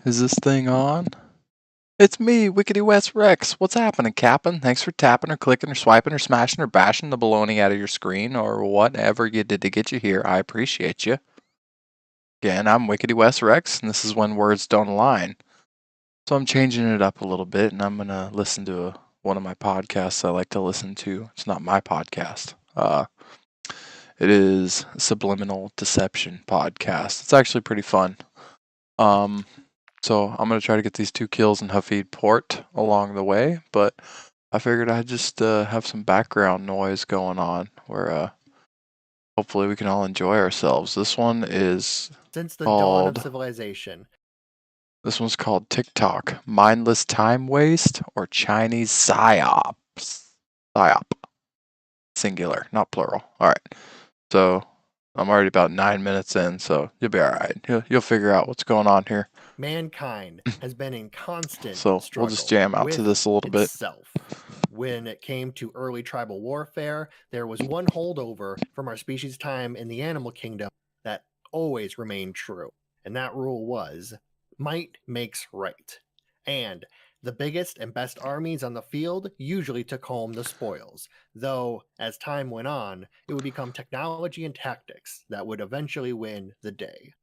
Is this thing on? It's me, Wickedy West Rex. What's happening, Captain? Thanks for tapping or clicking or swiping or smashing or bashing the baloney out of your screen or whatever you did to get you here. I appreciate you. Again, I'm Wickedy West Rex, and this is When Words Don't Align. So I'm changing it up a little bit, and I'm going to listen to one of my podcasts I like to listen to. It's not my podcast. It is Subliminal Deception podcast. It's actually pretty fun. So I'm going to try to get these 2 kills in Hafid Port along the way, but I figured I'd just have some background noise going on where hopefully we can all enjoy ourselves. This one is Since the dawn of civilization. This one's called TikTok, Mindless Time Waste or Chinese Psyops. Psyop. Singular, not plural. All right. So I'm already about 9 minutes in, so you'll be all right. You'll figure out what's going on here. Mankind has been in constant so struggle we'll just jam out to this a little bit. When it came to early tribal warfare, there was one holdover from our species' time in the animal kingdom that always remained true. And that rule was, might makes right. And the biggest and best armies on the field usually took home the spoils, though as time went on, it would become technology and tactics that would eventually win the day.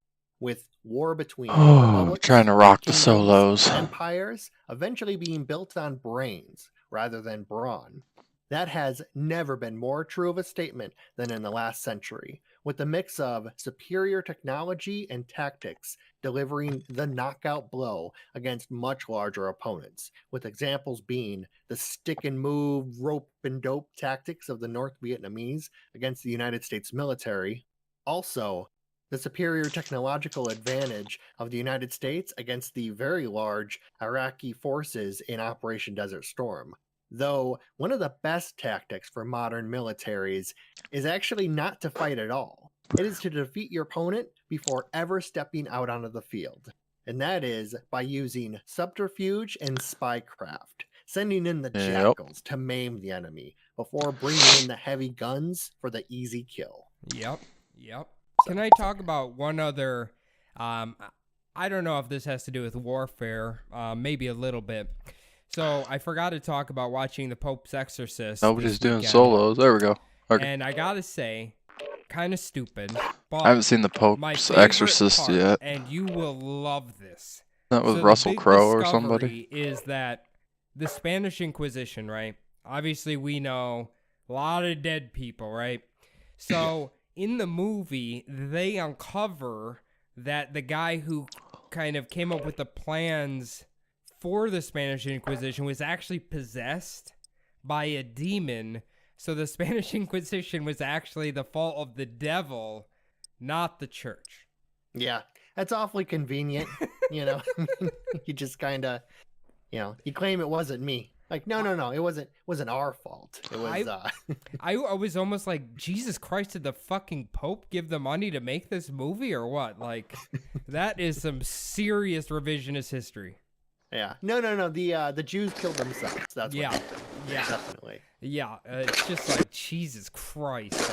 With war between trying to rock the solos, empires eventually being built on brains rather than brawn. That has never been more true of a statement than in the last century, with the mix of superior technology and tactics delivering the knockout blow against much larger opponents, with examples being the stick and move, rope and dope tactics of the North Vietnamese against the United States military. Also, the superior technological advantage of the United States against the very large Iraqi forces in Operation Desert Storm. Though one of the best tactics for modern militaries is actually not to fight at all. It is to defeat your opponent before ever stepping out onto the field. And that is by using subterfuge and spycraft, sending in the jackals to maim the enemy before bringing in the heavy guns for the easy kill. Yep. Can I talk about one other, I don't know if this has to do with warfare, maybe a little bit. So I forgot to talk about watching The Pope's Exorcist. Nobody's doing solos. There we go. Okay. And I gotta say, kind of stupid. But I haven't seen The Pope's Exorcist yet. And you will love this. That was Russell Crowe or somebody. Is that the Spanish Inquisition, right? Obviously, we know a lot of dead people, right? So in the movie, they uncover that the guy who kind of came up with the plans for the Spanish Inquisition was actually possessed by a demon. So the Spanish Inquisition was actually the fault of the devil, not the church. Yeah, that's awfully convenient. You just kind of, you claim it wasn't me. Like, no, it wasn't our fault. It was, I was almost like, Jesus Christ, did the fucking Pope give the money to make this movie or what? Like, that is some serious revisionist history. Yeah. No. The Jews killed themselves. That's what happened. Yeah. Definitely. Yeah. It's just like, Jesus Christ.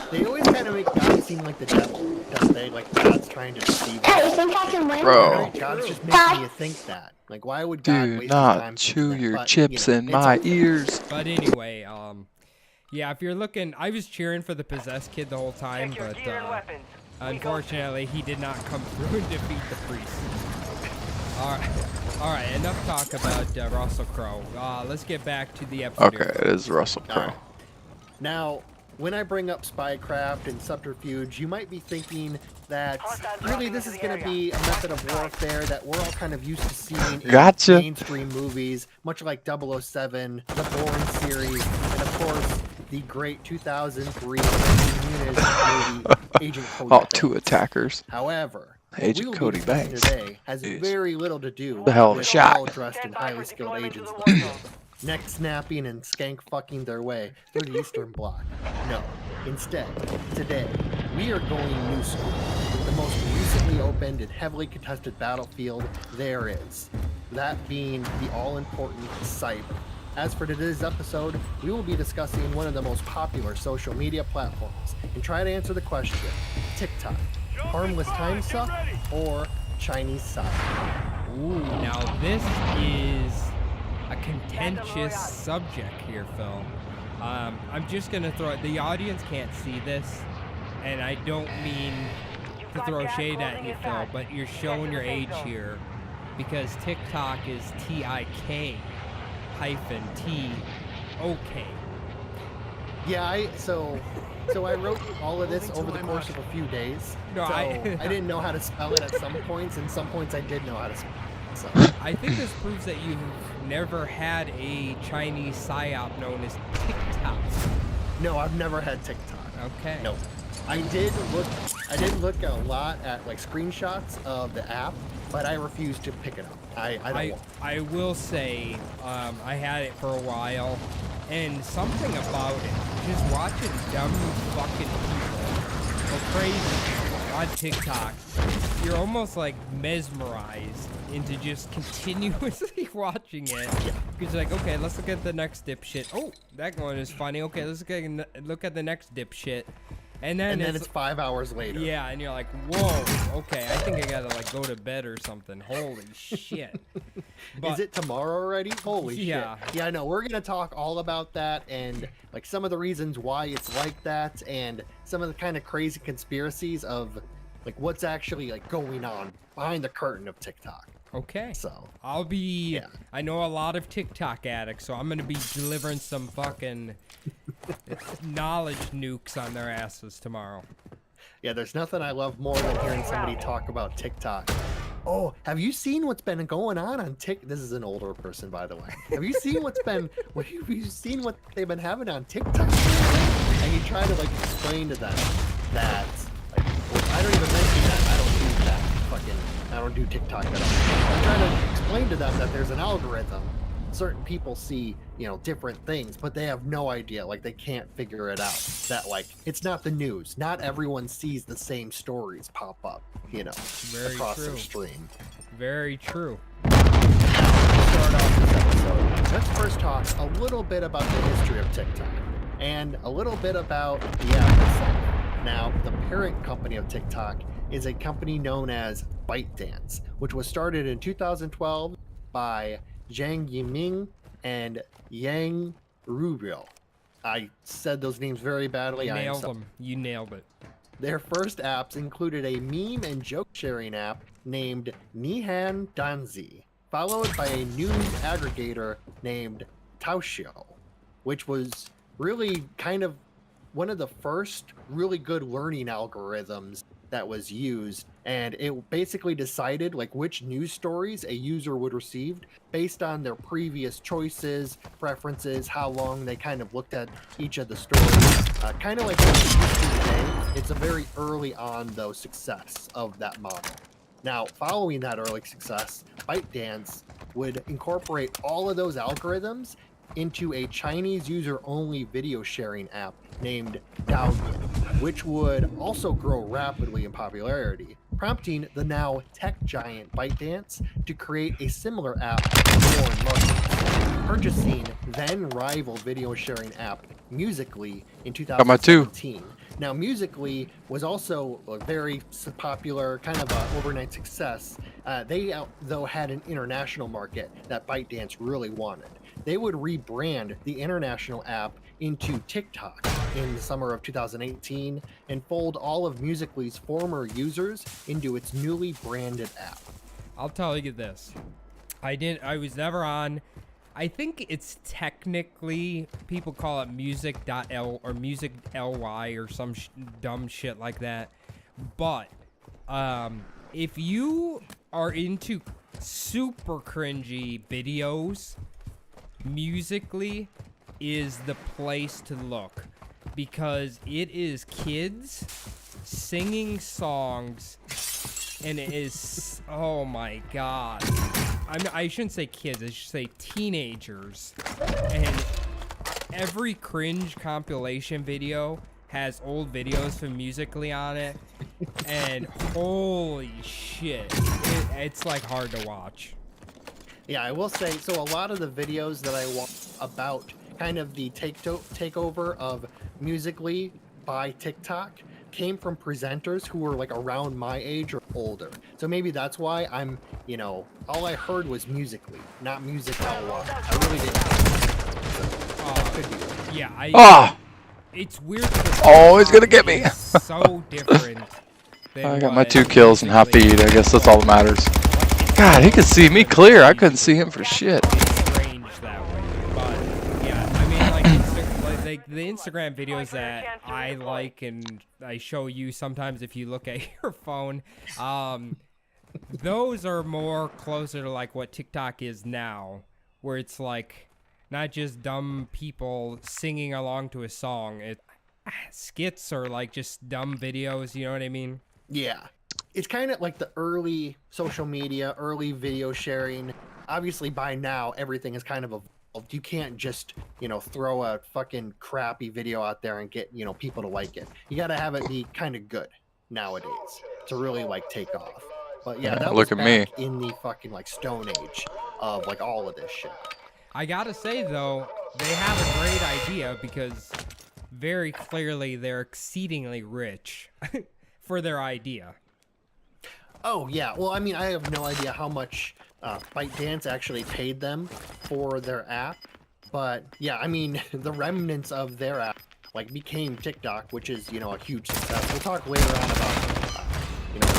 They always kind of make God seem like the devil, don't they? Like God's trying to deceive us. Hey, you think I can win? Bro. God's just making you think that. Like, why would God waste his time? Do not chew your chips in my ears. But anyway, yeah, if you're looking, I was cheering for the possessed kid the whole time, but unfortunately, he did not come through and defeat the priest. All right, enough talk about Russell Crowe. Let's get back to the episode. Okay, it is Russell Crowe. Now, when I bring up spycraft and subterfuge, you might be thinking that really this is going to be a method of warfare that we're all kind of used to seeing in mainstream movies, much like 007, the Bourne series, and of course, the great 2003 movie, Agent Cody Banks. 2 attackers. However, Agent Cody Banks today has very little to do the hell of a shot. All dressed in highly skilled agents, neck snapping and skank fucking their way through the Eastern Bloc. No, instead, today we are going new school with the most recently opened and heavily contested battlefield there is. That being the all-important cyber. As for today's episode, we will be discussing one of the most popular social media platforms and try to answer the question: TikTok, harmless time suck, or Chinese side? Ooh, now this is a contentious subject here, Phil. I'm just gonna throw it. The audience can't see this, and I don't mean to throw shade at you, Phil, but you're showing your age here because TikTok is TIK hyphen TOK. Yeah, so I wrote all of this over the course of a few days. No, so I I didn't know how to spell it at some points, and some points I did know how to spell it. So I think this proves that you've never had a Chinese psyop known as TikTok. no, I've never had TikTok. Okay. No. I did look a lot at like screenshots of the app, but I refused to pick it up. I don't want. I will say, I had it for a while, and something about it, just watching dumb fucking people go crazy on TikTok, you're almost like mesmerized into just continuously watching it. Because you're like, okay, let's look at the next dipshit. Oh, that one is funny. Okay, let's look at the next dipshit. And then it's 5 hours later. Yeah, and you're like, whoa, okay, I think I gotta like go to bed or something. Holy shit. But, is it tomorrow already? Holy yeah. shit. Yeah, no, we're gonna talk all about that and like some of the reasons why it's like that and some of the kind of crazy conspiracies of like what's actually like going on behind the curtain of TikTok. Okay. So I'll be I know a lot of TikTok addicts, so I'm gonna be delivering some fucking knowledge nukes on their asses tomorrow. Yeah, there's nothing I love more than hearing somebody talk about TikTok. Oh, have you seen what's been going on TikTok? This is an older person, by the way. Have you seen what they've been having on TikTok? And you try to like explain to them that like, well, I don't even mention that. I don't do that. I don't do TikTok at all. I'm trying to explain to them that there's an algorithm. Certain people see, different things, but they have no idea. Like they can't figure it out. That like it's not the news. Not everyone sees the same stories pop up, Very across true. their stream. Very true. To start off this episode, let's first talk a little bit about the history of TikTok and a little bit about the app itself. Now, the parent company of TikTok is a company known as ByteDance, which was started in 2012 by Zhang Yiming and Yang Rubio. I said those names very badly. Nailed them. You nailed it. Their first apps included a meme and joke sharing app named Nihan Danzi, followed by a news aggregator named Taoxiao, which was really kind of one of the first really good learning algorithms that was used, and it basically decided like which news stories a user would receive based on their previous choices, preferences, how long they kind of looked at each of the stories. Kind of like what we used to today. It's a very early on though success of that model. Now, following that early success, ByteDance would incorporate all of those algorithms into a Chinese user-only video sharing app named Douyin, which would also grow rapidly in popularity, prompting the now tech giant ByteDance to create a similar app for foreign markets, purchasing then rival video sharing app Musical.ly in 2017. Now, Musical.ly was also a very popular, kind of an overnight success. They, though, had an international market that ByteDance really wanted. They would rebrand the international app into TikTok in the summer of 2018 and fold all of Musical.ly's former users into its newly branded app. I'll tell you this. I was never on. I think it's technically, people call it music.l or music.ly or some dumb shit like that. But if you are into super cringy videos, Musical.ly is the place to look because it is kids singing songs, and it is, oh my god. I shouldn't say kids, I should say teenagers. And every cringe compilation video has old videos from Musical.ly on it. And holy shit, it's like hard to watch. Yeah, I will say, so a lot of the videos that I watch about kind of the takeover of Musical.ly by TikTok came from presenters who were like around my age or older. So maybe that's why I'm, all I heard was Musically, not Music L1. I really didn't. That could be right. Yeah, Ah! it's weird. Oh, he's gonna get me. It's so different. I got my 2 kills and half feed. I guess that's all that matters. God, he could see me clear. I couldn't see him for shit. It's strange that way, but yeah, I mean, like the Instagram videos that I like and I show you sometimes if you look at your phone, those are more closer to like what TikTok is now, where it's like not just dumb people singing along to a song. Skits or like just dumb videos. You know what I mean? Yeah. It's kind of like the early social media, early video sharing. Obviously, by now, everything is kind of evolved. You can't just, throw a fucking crappy video out there and get, people to like it. You got to have it be kind of good nowadays to really, like, take off. But yeah, that was Look at me. back in the fucking, like, Stone Age of, like, all of this shit. I gotta say, though, they have a great idea because very clearly they're exceedingly rich for their idea. Oh, yeah. Well, I mean, I have no idea how much ByteDance actually paid them for their app. But, yeah, I mean, the remnants of their app, like, became TikTok, which is, a huge success. We'll talk later on about,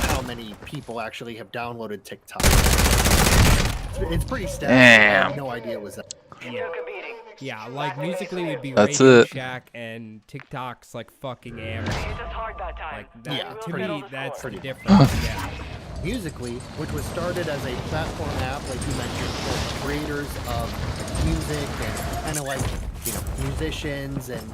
how many people actually have downloaded TikTok. It's pretty staggering. I had no idea it was that. Yeah, like Musically would be That's Radio it. Shack and TikTok's like fucking Amazon. Like that, Yeah, to pretty- me, that's the pretty- difference. Yeah. Musically, which was started as a platform app, like you mentioned, for creators of music and kind of like, musicians and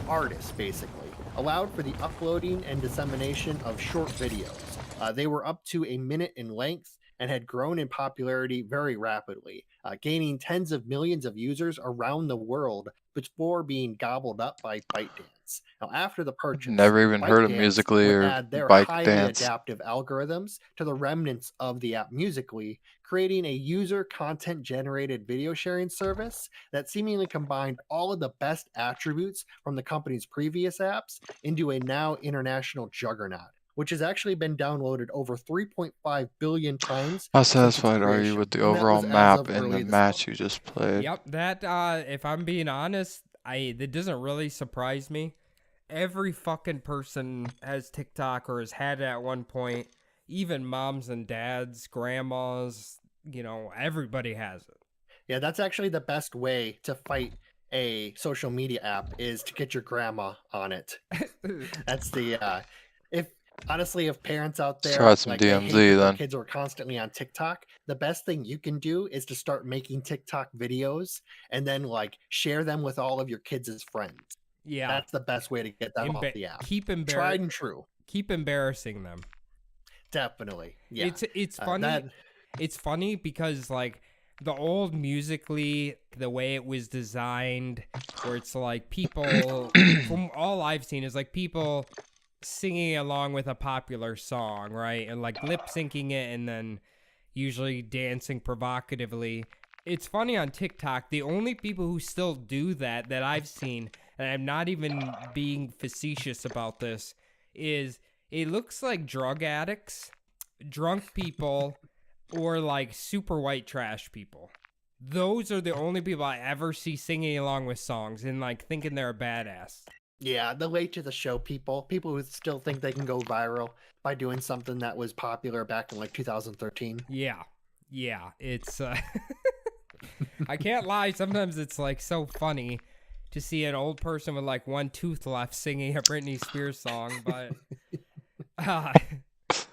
artists, basically, allowed for the uploading and dissemination of short videos. They were up to a minute in length and had grown in popularity very rapidly, gaining tens of millions of users around the world before being gobbled up by ByteDance. Now, after the purchase, Never even heard of ByteDance Musically would or add their highly ByteDance. adaptive algorithms to the remnants of the app Musically, creating a user content generated video sharing service that seemingly combined all of the best attributes from the company's previous apps into a now international juggernaut, which has actually been downloaded over 3.5 billion times. How since its satisfied are you creation. with the And that overall was as map of and early the this match month. you just played? Yep, that if I'm being honest, that doesn't really surprise me. Every fucking person has TikTok or has had it at one point. Even moms and dads, grandmas, everybody has it. Yeah, that's actually the best way to fight a social media app is to get your grandma on it. That's the if parents out there Try some like they hate DMZ that their then. kids are constantly on TikTok, the best thing you can do is to start making TikTok videos and then like share them with all of your kids' friends. Yeah, That's the best way to get them off the app. Tried and true. Keep embarrassing them. Definitely. Yeah. It's funny. It's funny because like the old Musically, the way it was designed, where it's like people from all I've seen is like people singing along with a popular song, right? And like lip syncing it and then usually dancing provocatively. It's funny on TikTok, the only people who still do that I've seen, and I'm not even being facetious about this, is it looks like drug addicts, drunk people, or like super white trash people. Those are the only people I ever see singing along with songs and like thinking they're a badass. Yeah, the late to the show people who still think they can go viral by doing something that was popular back in like 2013. Yeah, it's I can't lie, sometimes it's like so funny to see an old person with like one tooth left singing a Britney Spears song, but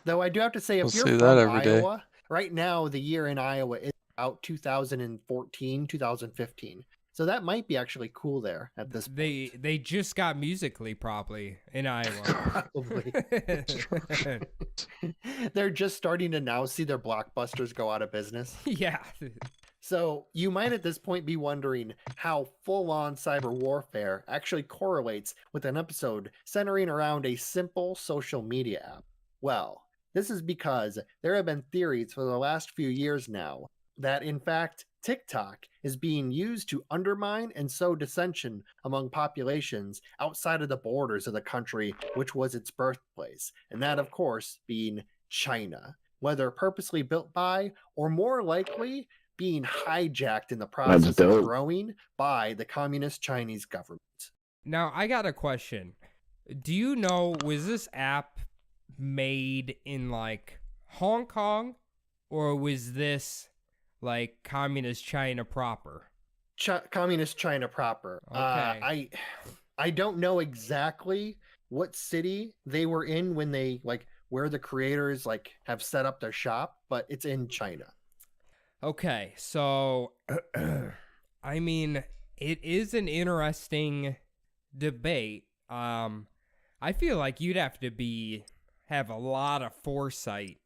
though I do have to say, if We'll you're see from that every day. Iowa, right now the year in Iowa is about 2014, 2015. So that might be actually cool there at this point. they just got Musically probably in Iowa. Probably. They're just starting to now see their blockbusters go out of business. Yeah. So you might at this point be wondering how full-on cyber warfare actually correlates with an episode centering around a simple social media app. Well, this is because there have been theories for the last few years now that in fact TikTok is being used to undermine and sow dissension among populations outside of the borders of the country, which was its birthplace, and that, of course, being China, whether purposely built by or more likely being hijacked in the process of growing by the communist Chinese government. Now, I got a question. Do you know, was this app made in like Hong Kong, or was this like communist China proper? Communist China proper. Okay. I don't know exactly what city they were in when they where the creators have set up their shop, but it's in China. Okay, so I mean, it is an interesting debate. I feel like you'd have to have a lot of foresight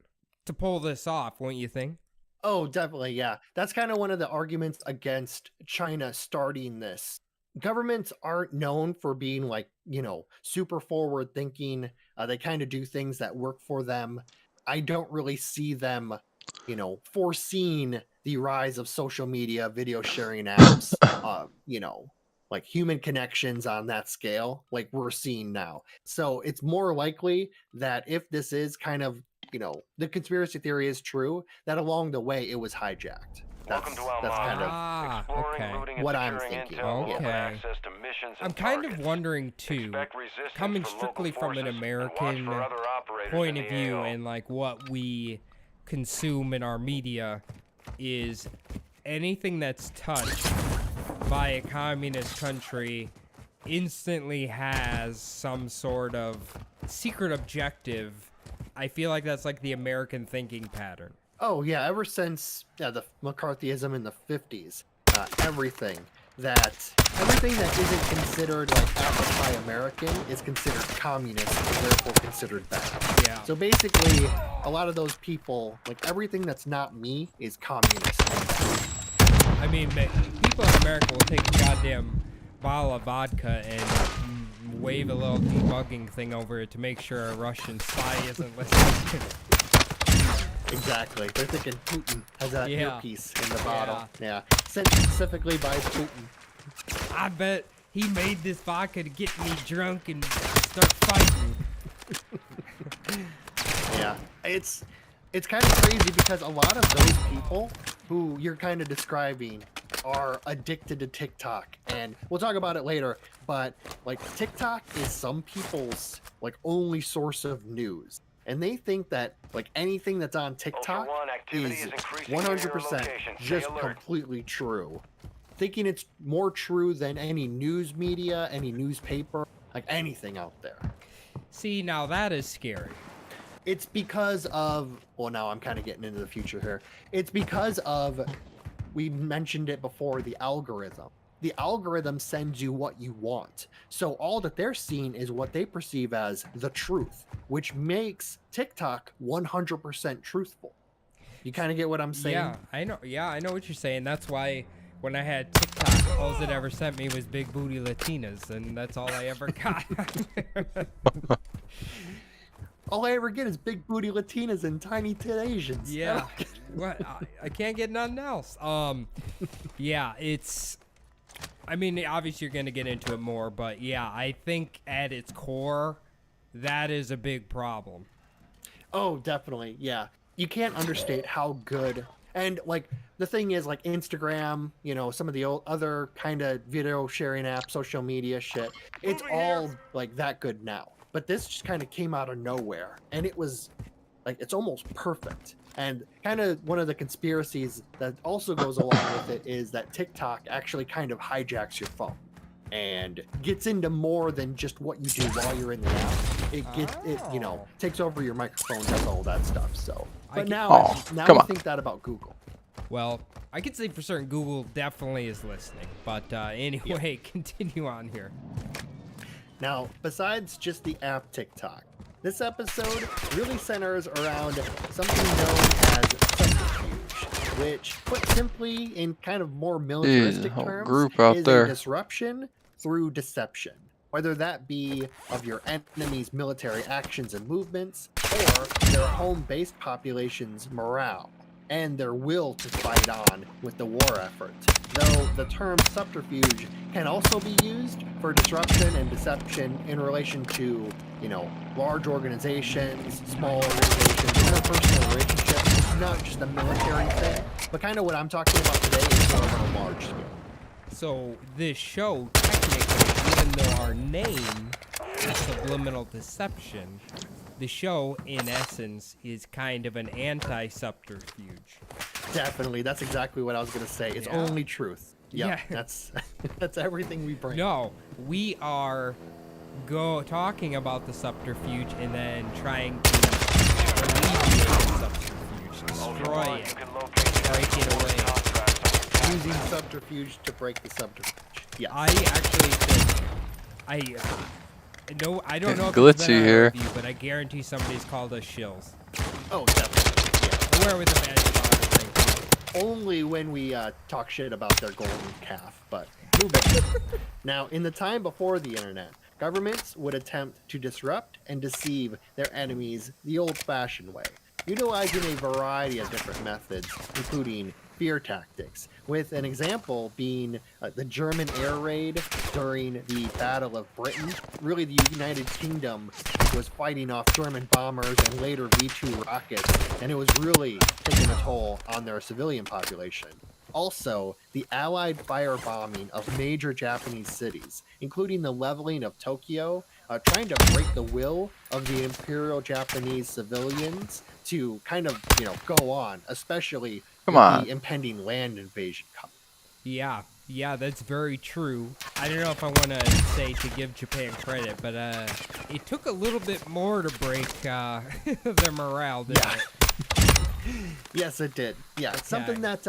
to pull this off, wouldn't you think? Oh, definitely, yeah. That's kind of one of the arguments against China starting this. Governments aren't known for being super forward thinking. They kind of do things that work for them. I don't really see them, foreseeing the rise of social media, video sharing apps, like human connections on that scale, like we're seeing now. So it's more likely that if this is kind of, the conspiracy theory is true, that along the way it was hijacked. That's kind of okay. what I'm thinking. Okay. I'm kind of wondering too, coming strictly from an American point of view and like what we consume in our media, is anything that's touched by a communist country instantly has some sort of secret objective. I feel like that's like the American thinking pattern. Oh yeah, ever since the McCarthyism in the 50s, everything that isn't considered like apple pie American is considered communist and therefore considered bad. Yeah. So basically, a lot of those people, like everything that's not me, is communist. I mean, people in America will take a goddamn bottle of vodka and wave a little debugging thing over it to make sure a Russian spy isn't listening. Exactly. They're thinking Putin has that earpiece in the bottle. Yeah. Sent specifically by Putin. I bet he made this vodka to get me drunk and start fighting. Yeah. It's kind of crazy because a lot of those people who you're kind of describing are addicted to TikTok, and we'll talk about it later, but TikTok is some people's only source of news. And they think that anything that's on TikTok is 100% just completely true. Thinking it's more true than any news media, any newspaper, anything out there. See, now that is scary. It's because of, well, now I'm kind of getting into the future here. It's because of, we mentioned it before, the algorithm. The algorithm sends you what you want. So all that they're seeing is what they perceive as the truth, which makes TikTok 100% truthful. You kind of get what I'm saying? Yeah, I know. Yeah, I know what you're saying. That's why when I had TikTok, all it ever sent me was big booty Latinas, and that's all I ever got. All I ever get is big booty Latinas and tiny tit Asians. Yeah. What? I can't get nothing else. Yeah, it's... I mean, obviously you're going to get into it more, but yeah, I think at its core, that is a big problem. Oh, definitely. Yeah. You can't understate how good. And the thing is Instagram, some of the other kind of video sharing apps, social media shit, it's all that good now. But this just kind of came out of nowhere, and it was it's almost perfect. And kind of one of the conspiracies that also goes along with it is that TikTok actually kind of hijacks your phone and gets into more than just what you do while you're in the app. It takes over your microphone, does all that stuff. So, but now I think that about Google. Well, I could say for certain Google definitely is listening. But anyway, Continue on here. Now, besides just the app TikTok, this episode really centers around something known as subterfuge, which, put simply in kind of more militaristic terms, is a disruption through deception, whether that be of your enemy's military actions and movements, or their home-based population's morale. and their will to fight on with the war effort. Though the term subterfuge can also be used for disruption and deception in relation to, large organizations, small organizations, interpersonal relationships. It's not just a military thing, but kind of what I'm talking about today is more on a large scale. So this show, technically, even though our name is Subliminal Deception, the show, in essence, is kind of an anti-subterfuge. Definitely, that's exactly what I was gonna say. It's only truth. Yeah. That's everything we bring. No, we are talking about the subterfuge and then trying to alleviate the subterfuge, destroy it, break it away. Using subterfuge to break the subterfuge. Yeah. I actually think I don't know if Glitchy it's been on here. a review, but I guarantee somebody's called us shills. Oh, definitely. Yeah. Where with the badge of honor thing. Only when we talk shit about their golden calf, but moving. Now, in the time before the internet, governments would attempt to disrupt and deceive their enemies the old-fashioned way, utilizing a variety of different methods, including fear tactics, with an example being the German air raid during the Battle of Britain. Really, the United Kingdom was fighting off German bombers and later V-2 rockets, and it was really taking a toll on their civilian population. Also, the Allied firebombing of major Japanese cities, including the leveling of Tokyo, trying to break the will of the Imperial Japanese civilians to kind of, go on, especially the impending land invasion coming. Yeah, that's very true. I don't know if I want to say to give Japan credit, but it took a little bit more to break their morale, didn't it? Yes, it did. Yeah, it's something that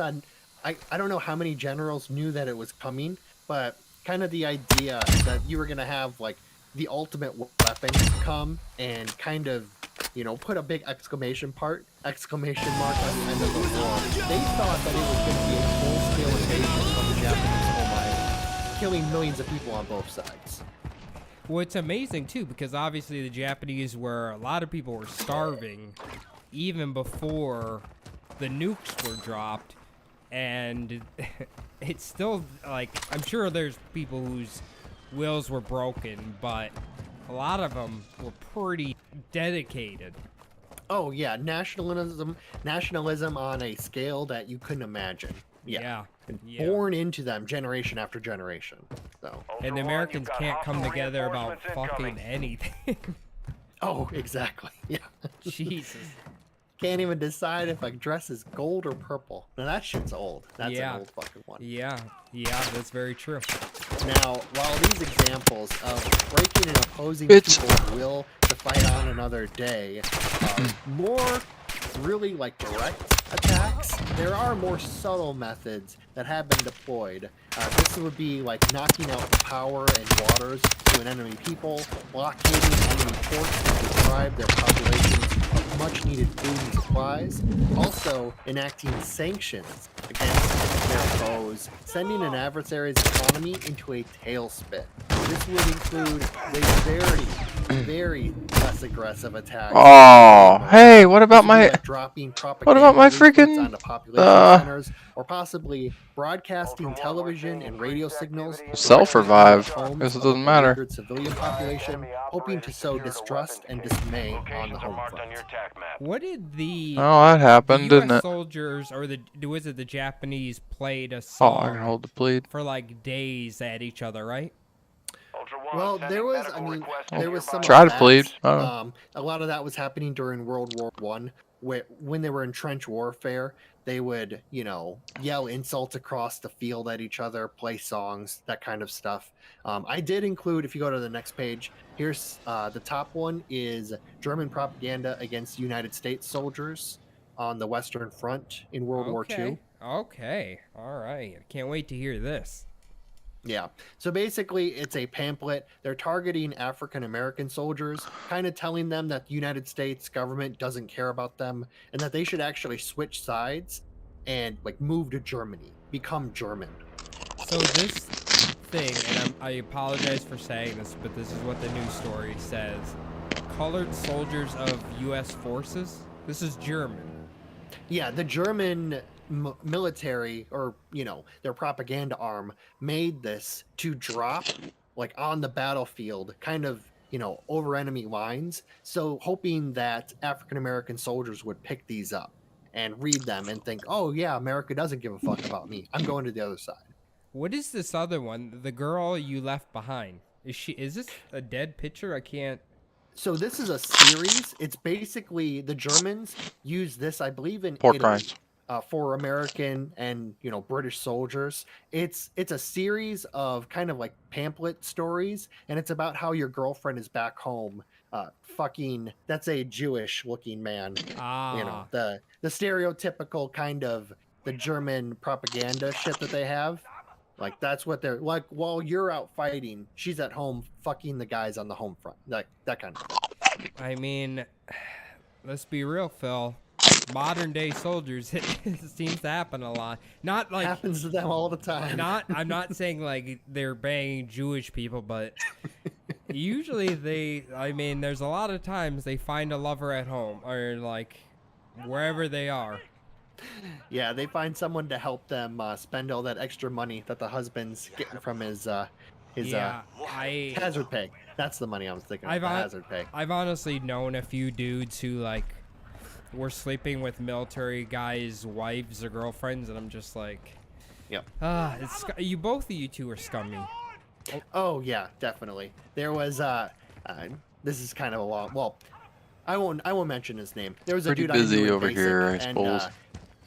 I don't know how many generals knew that it was coming, but kind of the idea that you were going to have, like, the ultimate weapon come and kind of, put a big exclamation mark on the end of the war. They thought that it was going to be a full-scale invasion of the Japanese, killing millions of people on both sides. Well, it's amazing, too, because obviously the Japanese a lot of people were starving even before the nukes were dropped, and it's still, like, I'm sure there's people whose wills were broken, but a lot of them were pretty dedicated. Oh yeah, nationalism on a scale that you couldn't imagine. Yeah. Born into them generation after generation. So. And the Americans can't come together about fucking anything. Oh, exactly. Yeah. Jesus. Can't even decide if a dress is gold or purple. Now that shit's old. That's an old fucking one. Yeah, that's very true. Now, while these examples of breaking and opposing people's will to fight on another day are more really like direct attacks, there are more subtle methods that have been deployed. This would be like knocking out the power and waters to an enemy people, blockading enemy ports to deprive their populations of much needed food and supplies, also enacting sanctions against their foes, sending an adversary's economy into a tailspin. This would include a very less aggressive attack. Oh, hey, what about my dropping freaking onto population centers, or possibly broadcasting television and radio signals self-revive? I guess it doesn't matter. Civilian population, hoping to sow distrust and dismay on the home front. What did the that happened, the US didn't it? soldiers or was it the Japanese played a Oh, I song can hold the plead. for like days at each other, right? Well, there was some Try of to that. plead. A lot of that was happening during World War I, when they were in trench warfare. They would, yell insults across the field at each other, play songs, that kind of stuff. I did include, if you go to the next page, here's the top one is German propaganda against United States soldiers on the Western Front in World War II. Okay, all right. I can't wait to hear this. Yeah. So basically, it's a pamphlet. They're targeting African American soldiers, kind of telling them that the United States government doesn't care about them and that they should actually switch sides and move to Germany, become German. So this thing, and I apologize for saying this, but this is what the news story says. Colored soldiers of U.S. forces. This is German. Yeah, the German military, or their propaganda arm, made this to drop like on the battlefield, kind of over enemy lines, so hoping that African American soldiers would pick these up and read them and think, oh yeah, America doesn't give a fuck about me, I'm going to the other side. What is this other one? The girl you left behind. Is this a dead picture? I can't. So this is a series. It's basically the Germans use this, I believe, in Pork Italy, rinds. for American and British soldiers. It's a series of kind of like pamphlet stories, and it's about how your girlfriend is back home. Fucking, that's a Jewish looking man. Ah. The stereotypical kind of the German propaganda shit that they have. Like that's what they're like. While you're out fighting, she's at home fucking the guys on the home front. Like that kind of thing. I mean, let's be real, Phil. Modern day soldiers, it seems to happen a lot. Not like Happens to them all the time. I'm not saying like they're banging Jewish people, but usually there's a lot of times they find a lover at home or like wherever they are. Yeah, they find someone to help them spend all that extra money that the husband's getting from his hazard pay. That's the money I was thinking of, the hazard pay. I've honestly known a few dudes who like were sleeping with military guys' wives or girlfriends, and I'm just like, yep. You both of you two are scummy. Oh yeah, definitely. There was this is kind of a long. Well, I won't mention his name. There was a Pretty dude I knew busy in over basic, here, I and suppose.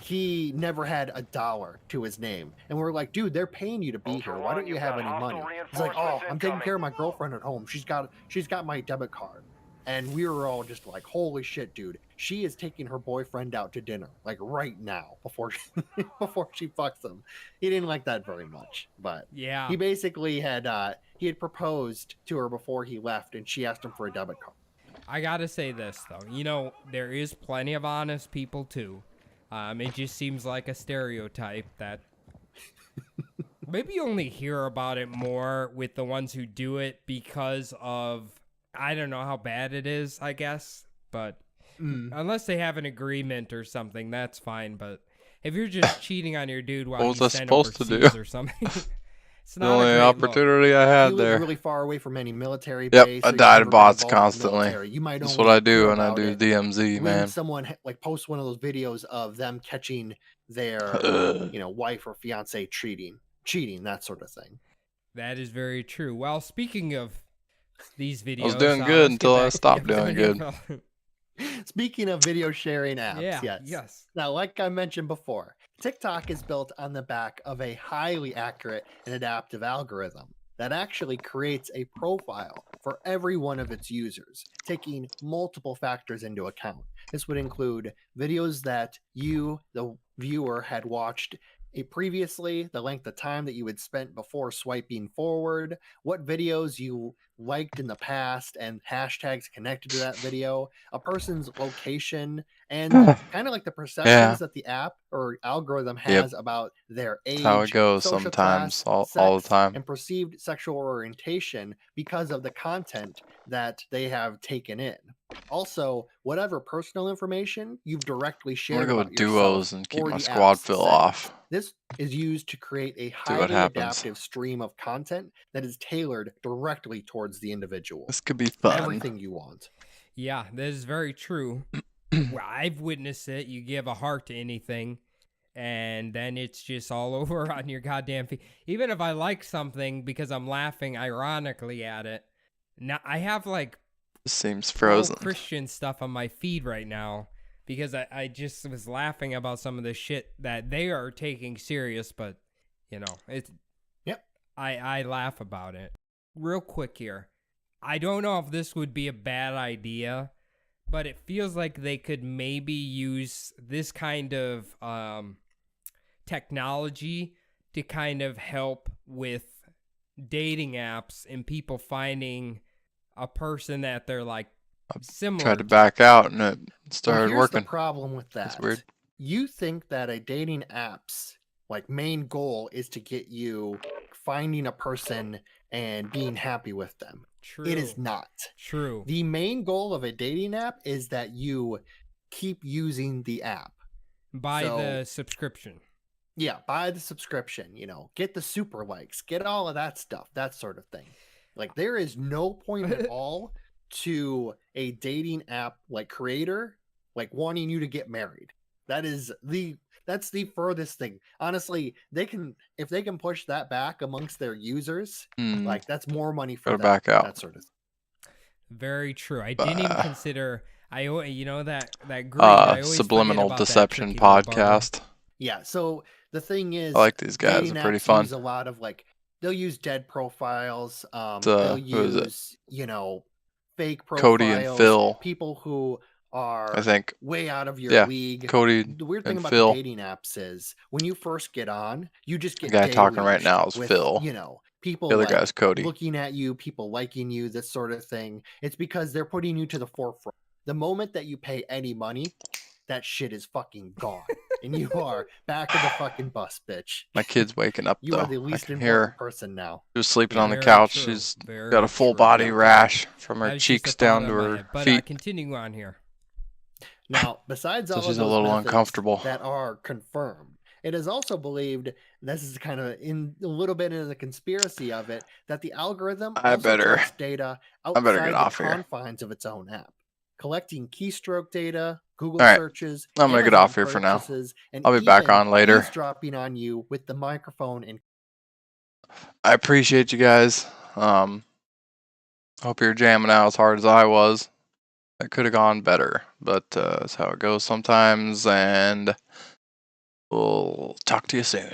he never had $1 to his name, and we're like, dude, they're paying you to be here. Why don't you have any money? He's like, oh, I'm taking care of my girlfriend at home. She's got my debit card. And we were all just like, holy shit, dude. She is taking her boyfriend out to dinner, like right now, before she fucks him. He didn't like that very much, but yeah, he basically had proposed to her before he left, and she asked him for a debit card. I gotta say this though, there is plenty of honest people too. It just seems like a stereotype that maybe you only hear about it more with the ones who do it because of, I don't know how bad it is, I guess. But unless they have an agreement or something, that's fine. But if you're just cheating on your dude while What was I he's sent supposed to overseas do? or something, it's The not a only great opportunity I If had you live there. really far away from any military Yep, base, I or you've died never been bots involved with the constantly. military, you might That's only what I do hear when I about do it DMZ, when man. someone like posts one of those videos of them catching their wife or fiance cheating, that sort of thing. That is very true. Well, speaking of these videos, I was doing good let's get until I back to the stopped doing episode here, good. Phil. Speaking of video sharing apps, Yeah, yes. yes. Now, like I mentioned before, TikTok is built on the back of a highly accurate and adaptive algorithm that actually creates a profile for every one of its users, taking multiple factors into account. This would include videos that you, the viewer, had watched previously, the length of time that you had spent before swiping forward, what videos you liked in the past and hashtags connected to that video, a person's location, and kind of like the perceptions that the app or algorithm has about their age, That's how it goes social sometimes, class, all the sex, time. and perceived sexual orientation because of the content that they have taken in. Also, whatever personal information you've directly I'm shared gonna go about with duos yourself and keep or my the squad app's fill settings. off. This is used to create a See what highly happens. adaptive stream of content that is tailored directly towards the individual. This could be fun. Everything you want. Yeah, that is very true. Well, I've witnessed it. You give a heart to anything, and then it's just all over on your goddamn feed. Even if I like something because I'm laughing ironically at it. Now, I have like This seems frozen. Christian stuff on my feed right now because I just was laughing about some of the shit that they are taking serious, but, it's... Yep. I laugh about it. Real quick here. I don't know if this would be a bad idea, but it feels like they could maybe use this kind of technology to kind of help with dating apps and people finding a person that they're like similar. Tried to back out and it started here's working. The problem with that. That's weird. You think that a dating app's like main goal is to get you finding a person and being happy with them. True. It is not. True. The main goal of a dating app is that you keep using the app. Buy So- the subscription. Yeah, buy the subscription, get the super likes, get all of that stuff, that sort of thing. Like, there is no point at all to a dating app like creator like wanting you to get married. That's the furthest thing. Honestly, if they can push that back amongst their users, like, that's more money for Gotta them. back out. That sort of thing. Very true. I didn't even consider. That grid. I always Subliminal forget about Deception that tricky little bubble. podcast. Yeah, so the thing is, I like these guys. dating They're pretty apps fun. use a lot of they'll use dead profiles. who They'll is it? use fake profiles. Cody and Phil. People who are I think. way out of your Yeah, league. Cody The weird thing and about Phil. the dating apps is when you first get on, you just get The guy talking right deluged now is with, Phil. people The other guy's Cody. looking at you, people liking you, this sort of thing. It's because they're putting you to the forefront. The moment that you pay any money, that shit is fucking gone. And you are back of the fucking bus, bitch. My kid's waking up, You though. are the I least can important hear person now. she was sleeping on the Very couch. true. She's Very got a full true. body rash from That her was just cheeks a thought down in to my her head. But feet. continue on here. Now, besides So all she's of a those little methods uncomfortable. that are confirmed, it is also believed, this is kind of in a little bit into the conspiracy of it, that the algorithm also collects data better outside get the off here. confines of its own app, collecting keystroke data, Google All right. searches, I'm gonna get Amazon off here for now. purchases, and I'll be back even on later. eavesdropping on you with the microphone and I appreciate you guys. Hope you're jamming out as hard as I was. It could have gone better, but that's how it goes sometimes, and we'll talk to you soon.